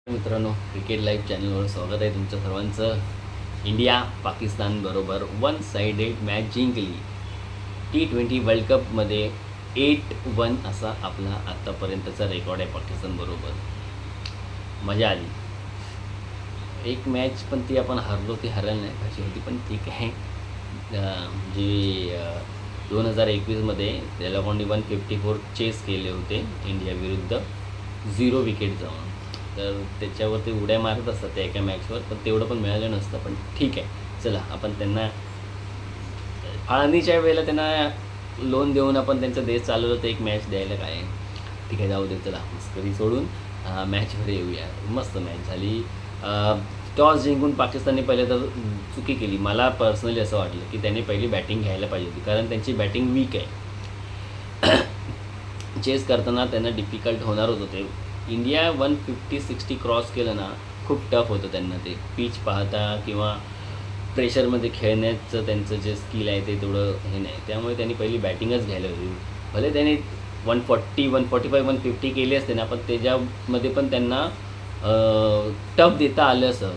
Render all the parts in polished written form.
मित्रांनो, cricket live चॅनलवर स्वागत आहे तुमच्या सर्वांचं. इंडिया पाकिस्तान बरोबर 1-साइडेड मॅच जिंकली. T20 वर्ल्ड कपमध्ये 8-1 असा आपला आत्तापर्यंतचा रेकॉर्ड आहे पाकिस्तान बरोबर. मजा आली. एक मॅच पण ती आपण हरलो, ती हरायला नाही पाहिजे होती, पण ठीक आहे. जे 2021मध्ये त्या लोकांनी 154 चेस केले होते इंडिया विरुद्ध 0 विकेट जाऊन. तर त्याच्यावरती उड्या मारत असतात त्या एका मॅचवर, पण तेवढं पण मिळालं नसतं. पण ठीक आहे, चला आपण त्यांना फाळणीच्या वेळेला त्यांना लोन देऊन आपण त्यांचा देश चालवलं, तर एक मॅच द्यायला काय आहे. ठीक आहे, जाऊ दे. चला मस्करी सोडून मॅचवर येऊया. मस्त मॅच झाली. टॉस जिंकून पाकिस्तानने पहिले तर चुकी केली. मला पर्सनली असं वाटलं की त्यांनी पहिली बॅटिंग घ्यायला पाहिजे होती, कारण त्यांची बॅटिंग वीक आहे. चेस करताना त्यांना डिफिकल्ट होणारच होते. इंडिया 150-60 क्रॉस केलं ना, खूप टफ होतं त्यांना. ते पिच पाहता किंवा प्रेशरमध्ये खेळण्याचं त्यांचं जे स्किल आहे ते तेवढं हे नाही. त्यामुळे त्यांनी पहिली बॅटिंगच घ्यायला होती. भले त्यांनी 140, 145, 150 केली असते ना, पण त्याच्यामध्ये पण त्यांना टफ देता आलं असं.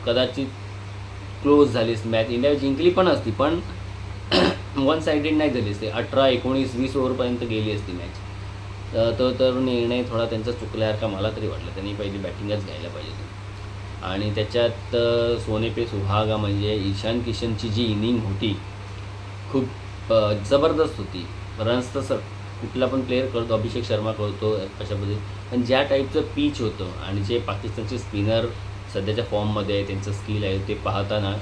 कदाचित क्लोज झालीच मॅच, इंडिया जिंकली पण असती, पण 1-साइडेड नाही झाली असते. 18, 19, 20 ओव्हरपर्यंत गेली असती मॅच. तर निर्णय थोडा त्यांचा चुकल्यासारखा मला तरी वाटलं. त्यांनी पहिली बॅटिंगच घ्यायला पाहिजे होती. आणि त्याच्यात सोने पे सुहागा म्हणजे ईशान किशनची जी इनिंग होती, खूप जबरदस्त होती. रन्स तर कुठला पण प्लेयर करतो, अभिषेक शर्मा करतो अशा पद्धतीने, पण ज्या टाईपचं पिच होतं आणि जे पाकिस्तानचे स्पिनर सध्याच्या फॉर्ममध्ये आहे, त्यांचं स्किल आहे, ते पाहताना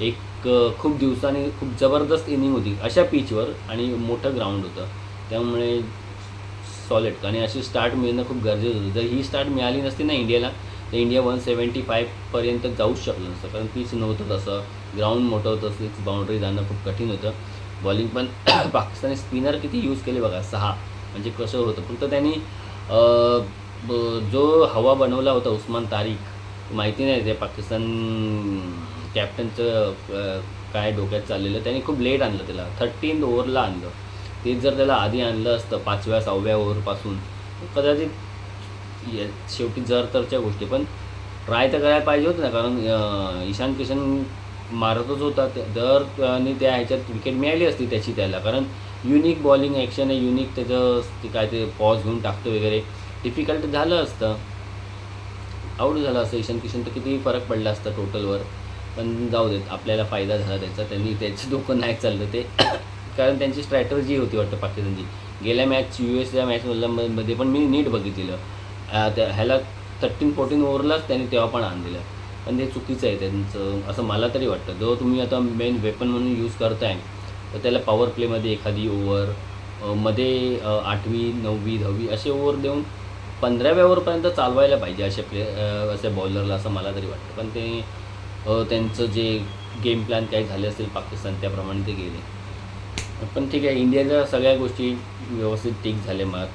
एक खूप दिवसांनी खूप जबरदस्त इनिंग होती अशा पिचवर, आणि मोठं ग्राउंड होतं. त्यामुळे सॉलिड आणि अशी स्टार्ट मिळणं खूप गरजेचं होतं. जर ही स्टार्ट मिळाली नसती ना इंडियाला, तर इंडिया 175पर्यंत जाऊच शकलं नसतं, कारण पिच नव्हतं तसं, ग्राउंड मोठं होतं, 6 बाउंड्री जाणं खूप कठीण होतं. बॉलिंग पण पाकिस्तानी स्पिनर किती यूज केले बघा, 6. म्हणजे कसं होतं, फक्त त्यांनी जो हवा बनवला होता उस्मान तारिक, माहिती नाही ते पाकिस्तान कॅप्टनचं काय डोक्यात चाललेलं. त्यांनी खूप लेट आणलं त्याला, 13th ओव्हरला आणलं. तेच जर त्याला आधी आणलं असतं 5व्या 6व्या ओव्हरपासून, कदाचित शेवटी जर तरच्या गोष्टी, पण ट्राय तर करायला पाहिजे होतं ना, कारण ईशान किशन मारतच होता. जर आणि त्या ह्याच्यात विकेट मिळाली असती त्याला, कारण युनिक बॉलिंग ॲक्शन आहे, युनिक त्याचं काय ते पॉज घेऊन टाकतो वगैरे, डिफिकल्ट झालं असतं, आऊट झालं असतं ईशान किशन, तर किती फरक पडला असता टोटलवर. पण जाऊ देत, आपल्याला फायदा झाला त्याचा. त्यांनी त्याचं डोकं नाही चाललं ते कारण त्यांची स्ट्रॅटर्जी होती वाटतं पाकिस्तानची. गेल्या मॅच USA मॅचमध्ये पण मी नीट बघितलेलं, त्या ह्याला 13-14 ओव्हरलाच त्यांनी तेव्हा पण आणलेलं. पण ते चुकीचं आहे त्यांचं, असं मला तरी वाटतं. जो तुम्ही आता मेन वेपन म्हणून यूज करताय, तर त्याला पॉवर प्लेमध्ये एखादी ओव्हर, मध्ये 8वी 9वी 10वी असे ओव्हर देऊन 15व्या ओव्हरपर्यंत चालवायला पाहिजे अशा बॉलरला, असं मला तरी वाटतं. पण ते त्यांचं जे गेम प्लॅन काय झाले असेल पाकिस्तान, त्याप्रमाणे ते गेले. पण ठीक आहे, इंडियाच्या सगळ्या गोष्टी व्यवस्थित ठीक झाल्या. मग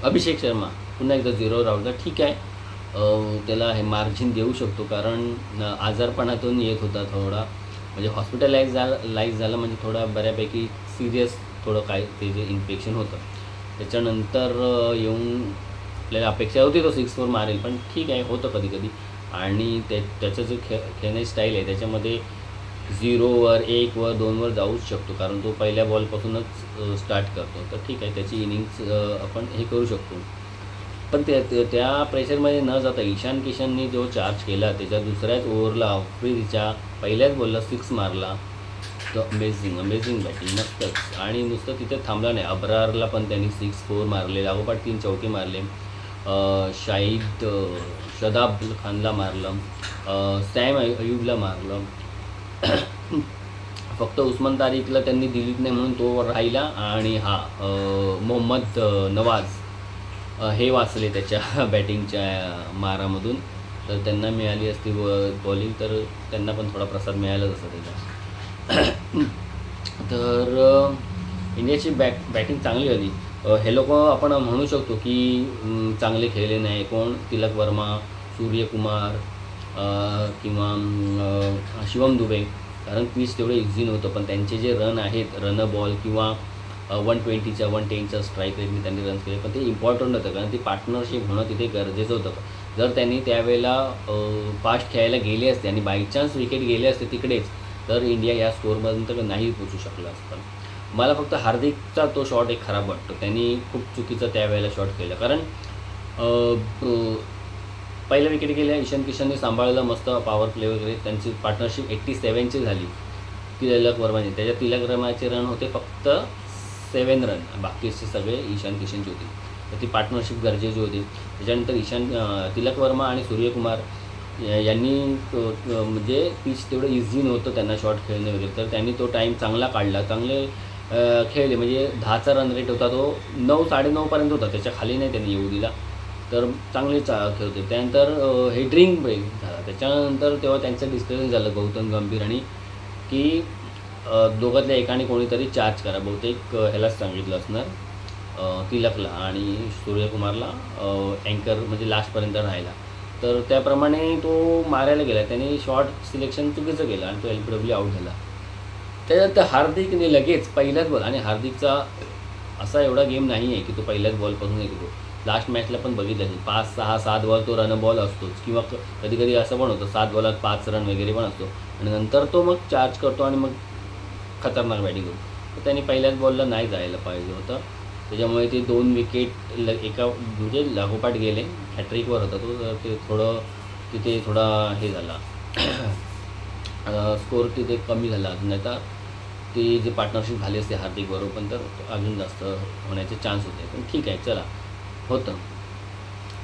अभिषेक शर्मा पुन्हा एकदा 0 राहू ठीक आहे. त्याला हे मार्जिन देऊ शकतो, कारण आजारपणातून येत होता थोडा, म्हणजे हॉस्पिटलाइज झालं म्हणजे थोडा बऱ्यापैकी सिरियस थोडं काय ते जे इन्फेक्शन होतं. त्याच्यानंतर येऊन आपल्याला अपेक्षा होती तो 6-4 मारेल, पण ठीक आहे, होतं कधी कधी. आणि त्याचं जे खेळण्याची स्टाईल आहे त्याच्यामध्ये 0वर 1वर 2वर जाऊच शकतो, कारण तो पहिल्या बॉलपासूनच स्टार्ट करतो. तर ठीक आहे, त्याची इनिंग्स आपण हे करू शकतो. पण त्या प्रेशरमध्ये न जाता ईशान किशननी जो चार्ज केला, त्याच्या दुसऱ्याच ओव्हरला आफ्रिदीच्या पहिल्याच बॉलला 6 मारला. तर अमेझिंग बॅटिंग, मस्तच. आणि नुसतं तिथे थांबला नाही, अब्रारला पण त्यांनी 6-4 मारले, लागोपाठ 3 चौके मारले. शदाब खानला मारलं, सॅम अयूबला मारलं. फक्त उस्मान तारिकला त्यांनी दिलीच नाही म्हणून तो राहिला. आणि मोहम्मद नवाज हे वाचले त्याच्या बॅटिंगच्या मारामधून. तर त्यांना मिळाली असती बॉलिंग, तर त्यांना पण थोडा प्रसाद मिळालाच असता त्याचा. तर इंडियाची बॅटिंग चांगली झाली. हे लोक आपण म्हणू शकतो की चांगले खेळले नाही. कोण? तिलक वर्मा, सूर्यकुमार किंवा शिवम दुबे, कारण पिच तेवढं इझी नव्हतं. पण त्यांचे जे रन आहेत, रन बॉल किंवा 120च्या 110च्या स्ट्राईक रेटने त्यांनी रन्स केले, पण ते इम्पॉर्टंट होतं कारण ती पार्टनरशिप होणं तिथे गरजेचं होतं. जर त्यांनी त्यावेळेला फास्ट खेळायला गेले असते आणि बाय चान्स विकेट गेले असते तिकडेच, तर इंडिया या स्कोअरपर्यंत नाही पोचू शकला असतं. मला फक्त हार्दिकचा तो शॉट एक खराब वाटतो. त्यांनी खूप चुकीचा त्यावेळेला शॉट केला, कारण पहिल्या विकेट गेल्या ईशान किशनने सांभाळलं मस्त पॉवर प्ले वगैरे. त्यांची पार्टनरशिप 87ची झाली तिलक वर्माची. त्याच्यात तिलक वर्माचे रन होते फक्त 7 रन, बाकीचे सगळे ईशान किशनची होती. तर ती पार्टनरशिप गरजेची होती. त्याच्यानंतर तिलक वर्मा आणि सूर्यकुमार यांनी म्हणजे पिच तेवढं इझी नव्हतं त्यांना शॉट खेळणे वगैरे, तर त्यांनी तो टाईम चांगला काढला, चांगले खेळले. म्हणजे 10चा रन रेट होता तो 9 9.5पर्यंत होता, त्याच्या खाली नाही त्यांनी येऊ दिला, तर चांगले खेळते. त्यानंतर हे ड्रिंक ब्रेक झाला. त्याच्यानंतर तेव्हा त्यांचं डिस्कशन झालं गौतम गंभीर आणि की दोघातल्या एकाने कोणीतरी चार्ज करा. बहुतेक ह्यालाच सांगितलं असणार, तिलकला आणि सूर्यकुमारला अँकर म्हणजे लास्टपर्यंत राहायला. तर त्याप्रमाणे तो मारायला गेला, त्याने शॉट सिलेक्शन चुकीचं केलं आणि तो LBW आऊट झाला. त्याच्यात हार्दिकने लगेच पहिल्याच बॉल, आणि हार्दिकचा असा एवढा गेम नाही आहे की तो पहिल्याच बॉलपासून येतो. लास्ट मॅचला पण बघितलं असेल 5, 6, 7 बॉल तो रन बॉल असतोच, किंवा कधी कधी असं पण होतं 7 बॉलात 5 रन वगैरे पण असतो, आणि नंतर तो मग चार्ज करतो आणि मग खतरनाक बॅटिंग करतो. तर त्यांनी पहिल्याच बॉलला नाही जायला पाहिजे होतं. त्याच्यामुळे ते 2 विकेट एका म्हणजे लागोपाठ गेले. हॅट्रिकवर होता तो, तर ते थोडं तिथे थोडा हे झाला स्कोअर तिथे कमी झाला. अजून नाही तर ती जी पार्टनरशिप झाली असते हार्दिकबरोबर पण तर अजून जास्त होण्याचे चान्स होते. पण ठीक आहे, चला होतं.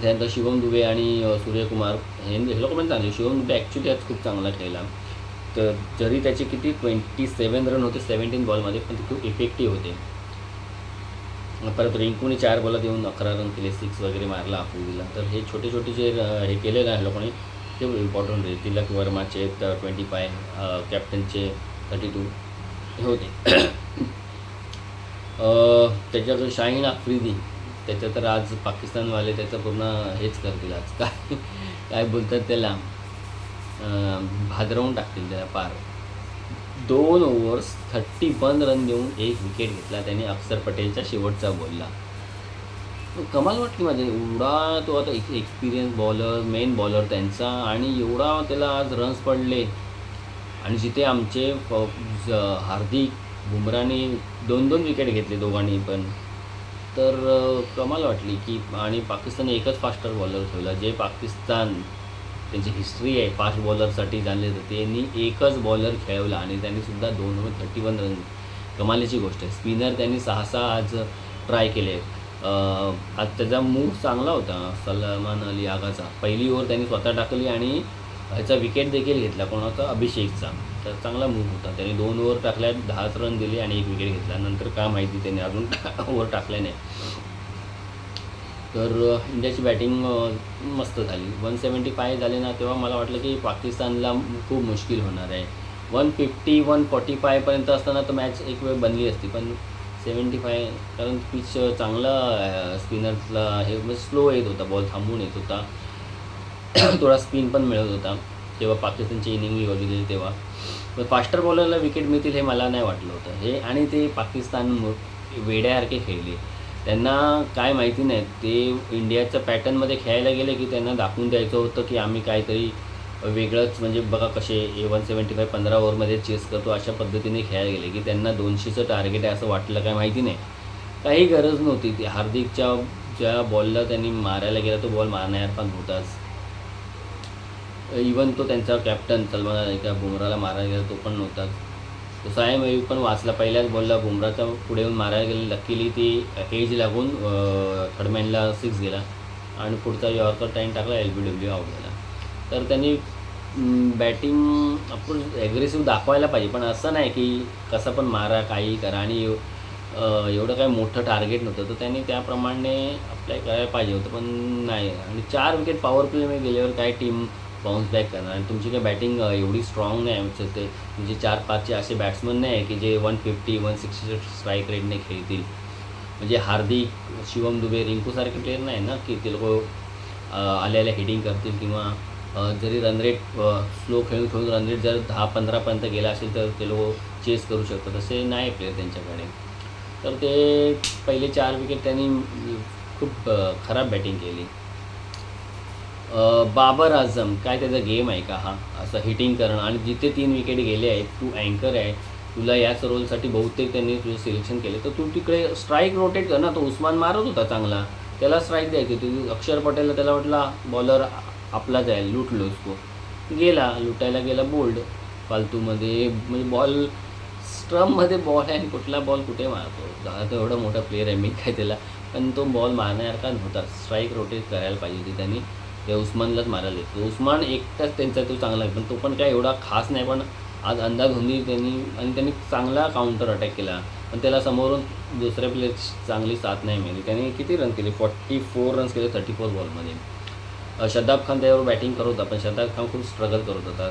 त्यानंतर शिवम दुबे आणि सूर्यकुमार हे लोक पण चांगले. शिवम दुबे ॲक्च्युली आज खूप चांगला खेळला, तर जरी त्याचे किती 27 रन होते 17 बॉलमध्ये, पण ते खूप इफेक्टिव्ह होते. परत रिंकूने 4 बॉलात येऊन 11 रन केले, 6 वगैरे मारला अफरीदीला. तर हे छोटे छोटे जे हे केले ना लोकांनी ते इम्पॉर्टंट होते. तिलक वर्माचे 25, कॅप्टनचे 32 हे होते. त्याच्यात शाहीन आफ्रिदी, त्याचं तर आज पाकिस्तानवाले त्याचं पूर्ण हेच करतील आज, काय काय बोलतात त्याला, भादरवून टाकतील त्याला पार. 2 ओव्हर्स 31 रन देऊन 1 विकेट घेतला त्याने अक्षर पटेलच्या शेवटचा बॉलला. कमाल वाटली माझ्या. एवढा तो आता एक्सपिरियन्स बॉलर, मेन बॉलर त्यांचा, आणि एवढा त्याला आज रन्स पडले. आणि जिथे आमचे हार्दिक बुमराने 2-2 विकेट घेतले दोघांनी पण, तर कमाल वाटली की. आणि पाकिस्तानने एकच फास्टर बॉलर ठेवला. जे पाकिस्तान त्यांची हिस्ट्री आहे फास्ट बॉलरसाठी झाले, तर त्यांनी एकच बॉलर खेळवला आणि त्यांनीसुद्धा 2 ओव्हर 31 रन. कमालीची गोष्ट आहे. स्पिनर त्यांनी 6 आज ट्राय केले. आज त्याचा मूव्ह चांगला होता सलमान अली आगाचा. पहिली ओव्हर त्यांनी स्वतः टाकली आणि ह्याचा विकेट देखील घेतला, कोणाचा, अभिषेकचा. तर चांगला मूव्ह होता. त्यांनी 2 ओव्हर टाकल्या, 10 रन दिले आणि 1 विकेट घेतला. नंतर का माहिती त्यांनी अजून ओव्हर टाकल्या नाही. तर इंडियाची बॅटिंग मस्त झाली. 175 झाले ना, तेव्हा मला वाटलं की पाकिस्तानला खूप मुश्किल होणार आहे. 150, 145पर्यंत असताना तर मॅच एक वेळ बनली असती, पण 75, कारण पिच चांगला स्पिनर्सला हे म्हणजे स्लो येत होता, बॉल थांबून येत होता, थोडा स्पिन पण मिळत होता. तेव्हा पाकिस्तानची इनिंग मी बघितली तेव्हा. पण फास्टर बॉलरला विकेट मिळतील हे मला नाही वाटलं होतं. हे आणि ते पाकिस्तान वेड्यासारखे खेळले. त्यांना काय माहिती नाही, ते इंडियाच्या पॅटर्नमध्ये खेळायला गेले की त्यांना दाखवून द्यायचं होतं की आम्ही काहीतरी वेगळंच, म्हणजे बघा कसे 175 15 ओव्हरमध्ये चेस करतो अशा पद्धतीने खेळायला गेले की त्यांना 200चं टार्गेट आहे असं वाटलं. काय माहिती नाही, काही गरज नव्हती. ती हार्दिकच्या ज्या बॉलला त्यांनी मारायला गेला तो बॉल मारण्यासारखा नव्हताच. इवन तो त्यांचा कॅप्टन सलमान अली का बुमराला मारायला गेला तो पण नव्हताच. तो सायम अयूब पण वाचला. पहिल्याच बॉलला बुमराचा पुढे येऊन मारायला गेले, लकीली ती एज लागून थर्डमॅनला 6 गेला आणि पुढचा यॉर्कर टाईम टाकला, LBW आऊट झाला. तर त्यांनी बॅटिंग आपण ॲग्रेसिव्ह दाखवायला पाहिजे, पण असं नाही की कसं पण मारा, काही करा. आणि एवढं काही मोठं टार्गेट नव्हतं, तर त्यांनी त्याप्रमाणे अप्लाय करायला पाहिजे होतं, पण नाही. आणि 4 विकेट पॉवर प्लेमध्ये गेल्यावर काय टीम बाउन्स बॅक करणार. आणि तुमची काही बॅटिंग एवढी स्ट्रॉंग नाही आमचं, ते म्हणजे 4-5चे असे बॅट्समन नाही आहे की जे 150, 160 स्ट्राईक रेटने खेळतील. म्हणजे हार्दिक, शिवम दुबे, रिंकूसारखे प्लेयर नाही ना की ते लोक आल्या हिटिंग करतील, किंवा जरी रन रेट स्लो खेळून रन रेट जर 10-15पर्यंत गेला असेल तर ते लोक चेस करू शकतात. तसे नाही प्लेयर त्यांच्याकडे. तर ते पहिले 4 विकेट त्यांनी खूप खराब बॅटिंग केली. बाबर आझम काय त्याचा गेम आहे का हा, असं हिटिंग करणं, आणि जिथे 3 विकेट गेले आहेत, तू अँकर आहे, तुला याच रोलसाठी बहुतेक त्यांनी तुझं सिलेक्शन केले, तर तू तिकडे स्ट्राईक रोटेट कर ना. तो उस्मान मारत होता चांगला, त्याला स्ट्राईक द्यायची होती. अक्षर पटेलला त्याला वाटला बॉलर आपलाच आहे, लुटलो उसको, गेला लुटायला गेला बोल्ड फालतूमध्ये. म्हणजे बॉल स्ट्रममध्ये बॉल आहे आणि कुठला बॉल कुठे मारतो. झाला तर एवढा मोठा प्लेअर आहे, मी काय त्याला, पण तो बॉल मारण्यासारखा नव्हता. स्ट्राईक रोटेट करायला पाहिजे होती त्यांनी, ते उस्मानलाच मारायला येतो. उस्मान एकटाच त्यांचा तो चांगला आहे, पण तो पण काय एवढा खास नाही. पण आज अंदाधुंदी त्यांनी चांगला काउंटर अटॅक केला, पण त्याला समोरून दुसऱ्या प्लेयरची चांगली साथ नाही मिळाली. त्याने किती रन केले, 44 रन्स केले 34 बॉलमध्ये. शदाब खान त्यावर बॅटिंग करत होता, पण शदाब खान खूप स्ट्रगल करत होता.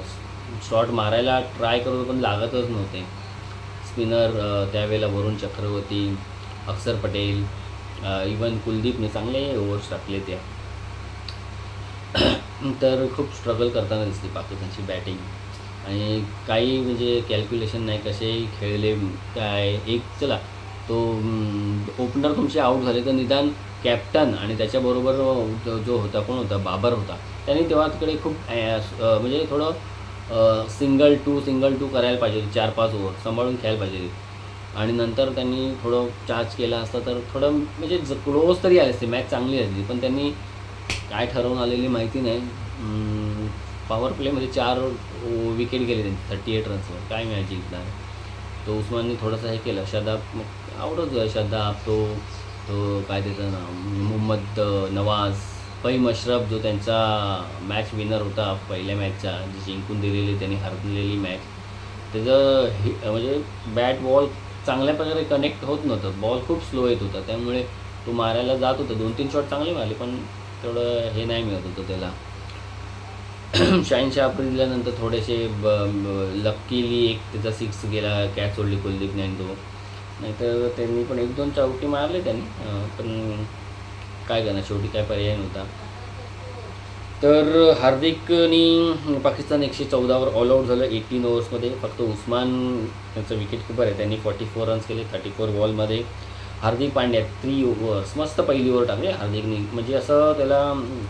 शॉट मारायला ट्राय करत होता, पण लागतच नव्हते. स्पिनर त्यावेळेला वरुण चक्रवर्ती, अक्षर पटेल, इवन कुलदीपने चांगले ओव्हर्स टाकले त्या. तर खूप स्ट्रगल करताना दिसली पाकिस्तानची बॅटिंग. आणि काही म्हणजे कॅल्क्युलेशन नाही, कसेही खेळले काय. एक चला तो ओपनर तुमचे आऊट झाले, तर निदान कॅप्टन आणि त्याच्याबरोबर जो होता, कोण होता, बाबर होता, त्यांनी तेव्हा तिकडे खूप म्हणजे थोडं सिंगल टू करायला पाहिजे. 4-5 ओव्हर सांभाळून खेळायला पाहिजे. आणि नंतर त्यांनी थोडं चार्ज केला असता तर थोडं म्हणजे क्लोज तरी आले असते, मॅच चांगली असली. पण त्यांनी काय ठरवून आलेली माहिती नाही. पॉवर प्लेमध्ये 4 विकेट गेले त्यांचे 38 रन्सवर, काय मॅच जिंकणार. तो उस्मानने थोडंसं हे केलं. शदाब मग आवडत शदाब, तो काय त्याचं नाव, मोहम्मद नवाज, फहीम अशरफ, जो त्यांचा मॅच विनर होता पहिल्या मॅचचा, जी जिंकून दिलेली त्यांनी हरलेली मॅच. त्याचं म्हणजे बॅट बॉल चांगल्या प्रकारे कनेक्ट होत नव्हतं, बॉल खूप स्लो येत होता, त्यामुळे तो मारायला जात होता. 2-3 शॉट चांगले मारले, पण तेवढं हे नाही मिळत होतं त्याला. शाहीन शाह दिल्यानंतर थोडेसे लकीली एक त्याचा 6 गेला, कॅच सोडली कुलदीपने, आणि तो नाहीतर त्यांनी पण 1-2 चौकी मारले त्यांनी, पण काय करणार, शेवटी काय पर्याय नव्हता. तर हार्दिकनी पाकिस्तान 114वर ऑल आऊट झालं 18 ओव्हर्समध्ये. फक्त उस्मान त्यांचं विकेट कीपर आहे, त्यांनी 44 रन्स केले 34 बॉलमध्ये. हार्दिक पांड्या 3 ओव्हर्स मस्त पहिली ओव्हर टाकली हार्दिकनी. म्हणजे असं त्याला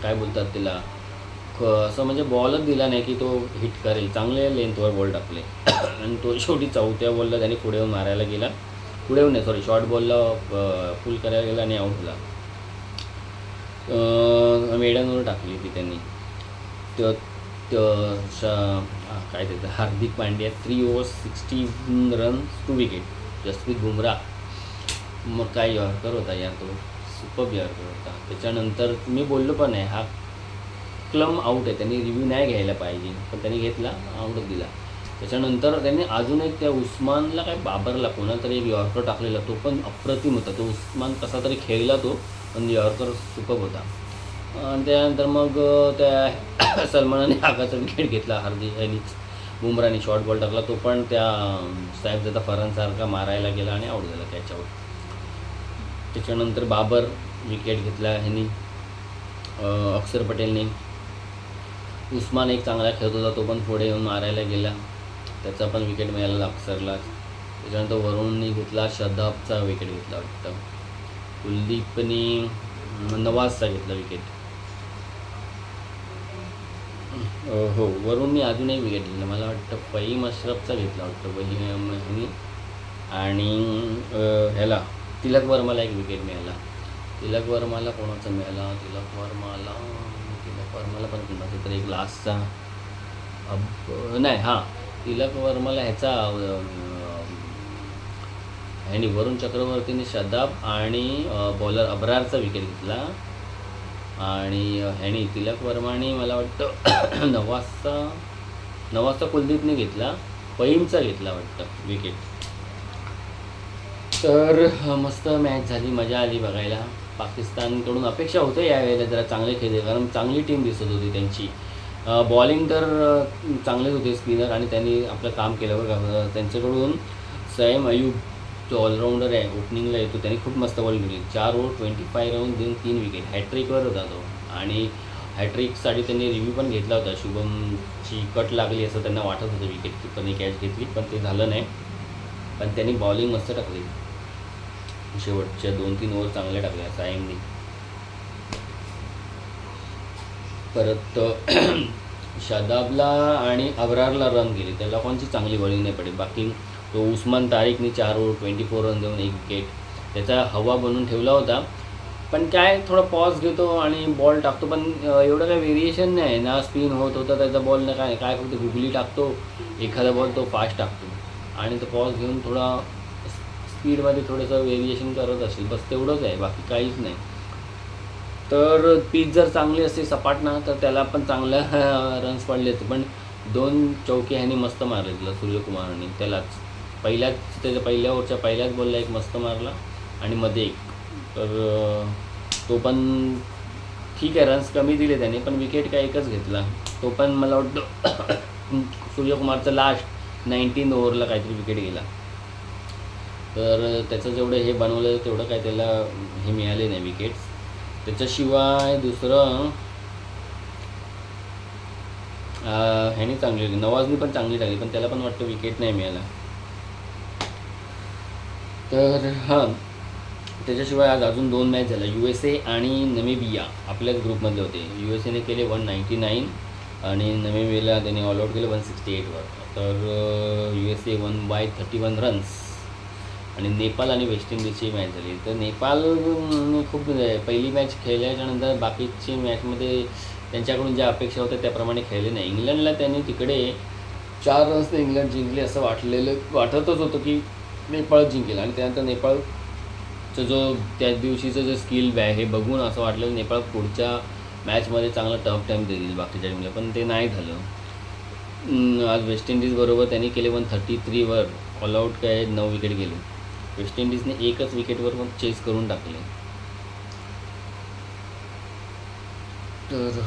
काय बोलतात त्याला, असं म्हणजे बॉलच दिला नाही की तो हिट करेल, चांगले लेंथवर बॉल टाकले. आणि तो शेवटी 4थ्या बॉलला त्याने पुढे येऊन मारायला गेला, पुढे येऊन नाही, सॉरी, शॉर्ट बॉलला फुल करायला गेला आणि आऊट झाला. मेडनवर टाकली होती त्यांनी. काय त्याचं Hardik Pandya 3 overs 60 runs 2 wicket. Jasprit Bumrah मग काय यॉर्कर होता यार, तो सुपर यॉर्कर होता. त्याच्यानंतर मी बोललो पण आहे, हा क्लम आऊट आहे, त्यांनी रिव्ह्यू नाही घ्यायला पाहिजे, पण त्यांनी घेतला, आऊटच दिला. त्याच्यानंतर त्यांनी अजून एक त्या उस्मानला काय बाबरला कोणाला तरी एक यॉर्कर टाकलेला, तो पण अप्रतिम होता. तो उस्मान कसा तरी खेळला तो, पण यॉर्कर सुपर होता. आणि त्यानंतर मग त्या सलमानाने आगाचा विकेट घेतला, हार्दिक यांनीच बुमराने शॉर्ट बॉल टाकला, तो पण त्या साहेबजादा फरांसारखा मारायला गेला आणि आऊट झाला कॅच आऊट. त्याच्यानंतर बाबर विकेट घेतला ह्यांनी, अक्षर पटेलने. उस्मान एक चांगला खेळत होता, तो पण पुढे येऊन मारायला गेला, त्याचा पण विकेट मिळाला अक्षरला. त्याच्यानंतर वरुणने घेतला, शदाबचा विकेट घेतला वाटतं, कुलदीपने नवाजचा घेतला विकेट. हो, वरुणने अजून एक विकेट घेतला, मला वाटतं फहीम अशरफचा घेतला वाटतं ह्यानी. आणि ह्याला तिलक वर्माला एक विकेट मिळाला. तिलक वर्माला कोणाचा मिळाला, तिलक वर्माला पण कोणाचा तरी एक लास्टचा नाही, हां, तिलक वर्माला ह्याचा ह्यानी वरुण चक्रवर्तीने शदाब आणि बॉलर अब्रारचा विकेट घेतला. आणि ह्यानी तिलक वर्माने मला वाटतं नवाजचा कुलदीपने घेतला, फहीमचा घेतला वाटतं विकेट. तर मस्त मॅच झाली, मजा आली बघायला. पाकिस्तानकडून अपेक्षा होते यावेळेला जरा चांगले खेळले, कारण चांगली टीम दिसत होती त्यांची. बॉलिंग तर चांगलेच होते स्पिनर, आणि त्यांनी आपलं काम केलं बघा. त्यांच्याकडून सैम अयूब जो ऑलराऊंडर आहे, ओपनिंगला येतो, त्यांनी खूप मस्त बॉलिंग केली. 4 ओव्हर 25 रन देऊन 3 विकेट, हॅट्रिकवर होता तो. आणि हॅट्रिकसाठी त्यांनी रिव्ह्यू पण घेतला होता. शुभमची कट लागली असं त्यांना वाटत होतं, विकेट कीपरने कॅच घेतली, पण ते झालं नाही. पण त्यांनी बॉलिंग मस्त टाकली. शेवटच्या 2-3 ओव्हर चांगल्या टाकल्या सायमनी. परत शादाबला आणि अब्रारला रन गेले, त्या लोकांची चांगली बॉलिंग नाही पडली. बाकी तो उस्मान तारिकने 4 ओव्हर 24 रन देऊन 1 विकेट त्याचा हवा बनवून ठेवला होता. पण काय थोडा पॉज घेतो आणि बॉल टाकतो, पण एवढं काही व्हेरिएशन नाही ना, स्पिन होत होता त्याचा बॉल ना काय काय फक्त गुगली टाकतो, एखादा बॉल तो फास्ट टाकतो आणि तो पॉज घेऊन थोडा स्पीडमध्ये थोडंसं व्हेरिएशन करत असेल, बस तेवढंच आहे, बाकी काहीच नाही. तर पीच जर चांगली असते सपाट ना तर त्याला पण चांगल्या रन्स पडले असते. पण 2 चौके ह्यानी मस्त मारले तिला सूर्यकुमारने, त्यालाच त्याच्या पहिल्या ओव्हरच्या पहिल्याच बॉलला एक मस्त मारला आणि मध्ये एक. तर तो पण ठीक आहे, रन्स कमी दिले त्याने, पण विकेट काय एकच घेतला. तो पण मला वाटतं सूर्यकुमारचा लास्ट 19 ओव्हरला काहीतरी विकेट गेला. तर त्याचं जेवढं हे बनवलं तेवढं काय त्याला हे मिळाले नाही विकेट्स. त्याच्याशिवाय दुसरं ह्यानी चांगली होती, नवाजनी पण चांगली टाकली, पण त्याला पण वाटतं विकेट नाही मिळाला. तर हां, त्याच्याशिवाय आज अजून 2 मॅच झाल्या. USA आणि नमिबिया आपल्याच ग्रुपमधले होते. USAने केले 199 आणि नमिबियाला त्याने ऑल आऊट केलं 168वर. तर USA won by 31 रन्स. आणि नेपाळ आणि वेस्ट इंडिजची मॅच झाली. तर नेपाळने खूप पहिली मॅच खेळल्याच्यानंतर बाकीची मॅचमध्ये त्यांच्याकडून ज्या अपेक्षा होत्या त्याप्रमाणे खेळले नाही. इंग्लंडला त्यांनी तिकडे 4 रन्सने इंग्लंड जिंकले असं वाटतच होतं की नेपाळ जिंकेल. आणि त्यानंतर नेपाळचं जो त्या दिवशीचं जे स्किल हे बघून असं वाटलं नेपाळ पुढच्या मॅचमध्ये चांगला टफ टाईम देईल बाकीच्या टीमला, पण ते नाही झालं. आज वेस्ट इंडिजबरोबर त्यांनी केले 133वर ऑल आऊट, काय 9 विकेट गेले. वेस्ट इंडिजने एकच विकेटवर पण चेस करून टाकले. तर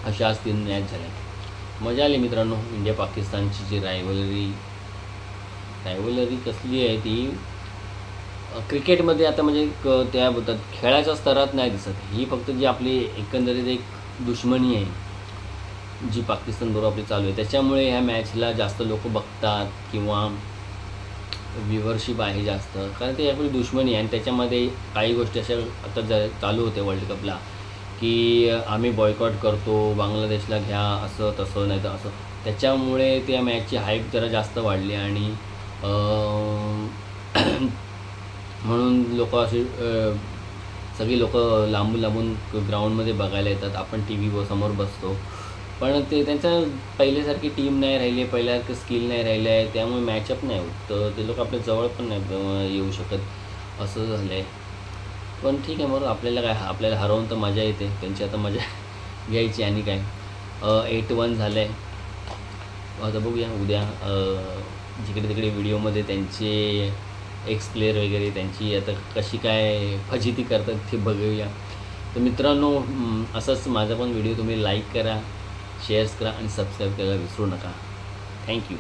अशा आज 3 मॅच झाल्या. मजा आली मित्रांनो. इंडिया पाकिस्तानची जी रायव्हलरी कसली आहे ती क्रिकेटमध्ये आता म्हणजे त्या बोलतात खेळाच्या स्तरात नाही दिसत. ही फक्त जी आपली एकंदरीत एक दुश्मनी आहे जी पाकिस्तानबरोबर आपली चालू आहे, त्याच्यामुळे ह्या मॅचला जास्त लोक बघतात किंवा व्ह्युअरशिप आहे जास्त, कारण ते आपली दुश्मनी आहे. आणि त्याच्यामध्ये काही गोष्टी अशा आता चालू होते वर्ल्ड कपला की आम्ही बॉयकॉट करतो, बांगलादेशला घ्या, असं तसं नाही तर असं. त्याच्यामुळे त्या मॅचची हाईप जरा जास्त वाढली आणि म्हणून लोक असे सगळी लोक लांबून लांबून ग्राउंडमध्ये बघायला येतात. आपण टी व्ही समोर बसतो, पण ते त्यांचं पहिल्यासारखी टीम नाही राहिली आहे, पहिल्यासारखं स्किल नाही राहिलं आहे, त्यामुळे मॅचअप नाही होत. तर ते लोक आपल्या जवळ पण नाही येऊ शकत, असं झालं आहे. पण ठीक आहे, बरोबर आपल्याला काय, आपल्याला हरवून तर मजा येते, त्यांची आता मजा घ्यायची. आणि काय 8-1 झालं आहे. आता बघूया उद्या जिकडे तिकडे व्हिडिओमध्ये त्यांचे एक्स प्लेयर वगैरे त्यांची आता कशी काय फजिती करतात ते बघूया. तर मित्रांनो, असंच माझा पण व्हिडिओ तुम्ही लाईक करा, शेअर्स करा आणि सबस्क्राईब करायला विसरू नका. थँक्यू.